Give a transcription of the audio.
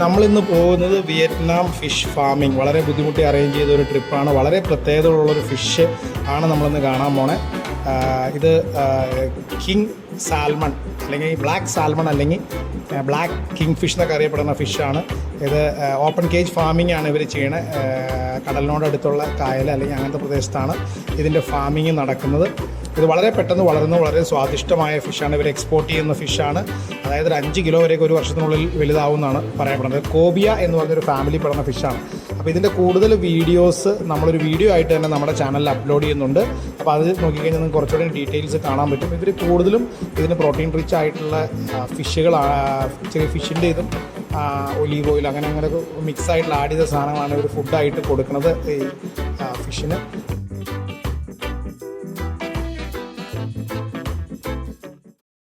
നമ്മളിന്ന് പോകുന്നത് Vietnam fish farming. വളരെ ബുദ്ധിമുട്ടി അറേഞ്ച് ചെയ്ത ഒരു ട്രിപ്പാണ്. വളരെ പ്രത്യേകതയുള്ളൊരു ഫിഷ് ആണ് നമ്മളിന്ന് കാണാൻ പോണേ. ഇത് കിങ് സാൽമൺ അല്ലെങ്കിൽ ബ്ലാക്ക് സാൽമൺ അല്ലെങ്കിൽ ബ്ലാക്ക് കിങ് ഫിഷ് എന്നൊക്കെ അറിയപ്പെടുന്ന ഫിഷാണ്. ഇത് ഓപ്പൺ കേജ് ഫാമിംഗ് ആണ് ഇവർ ചെയ്യണത്. കടലിനോടടുത്തുള്ള കായൽ അല്ലെങ്കിൽ അങ്ങനത്തെ പ്രദേശത്താണ് ഇതിൻ്റെ ഫാമിംഗ് നടക്കുന്നത്. ഇത് വളരെ പെട്ടെന്ന് വളർന്ന് വളരെ സ്വാദിഷ്ടമായ ഫിഷാണ്. ഇവർ എക്സ്പോർട്ട് ചെയ്യുന്ന ഫിഷാണ്. അതായത് ഒരു 5 കിലോ വരെയൊക്കെ ഒരു വർഷത്തിനുള്ളിൽ വലുതാവുമെന്നാണ് പറയപ്പെടുന്നത്. കോബിയ എന്ന് പറഞ്ഞൊരു ഫാമിലി പെടുന്ന ഫിഷാണ്. അപ്പോൾ ഇതിൻ്റെ കൂടുതൽ വീഡിയോസ് നമ്മളൊരു വീഡിയോ ആയിട്ട് തന്നെ നമ്മുടെ ചാനലിൽ അപ്ലോഡ് ചെയ്യുന്നുണ്ട്. അപ്പോൾ അത് നോക്കിക്കഴിഞ്ഞാൽ നിങ്ങൾക്ക് കുറച്ചുകൂടി ഡീറ്റെയിൽസ് കാണാൻ പറ്റും. ഇവർ കൂടുതലും ഇതിന് പ്രോട്ടീൻ റിച്ച് ആയിട്ടുള്ള ഫിഷുകൾ, ചെറിയ ഫിഷിൻ്റെ ഇതും ഒലീവ് ഓയിൽ അങ്ങനെ മിക്സ് ആയിട്ടുള്ള ആഡ് ചെയ്ത സാധനങ്ങളാണ് ഇവർ ഫുഡായിട്ട് കൊടുക്കുന്നത് ഈ ഫിഷിന്.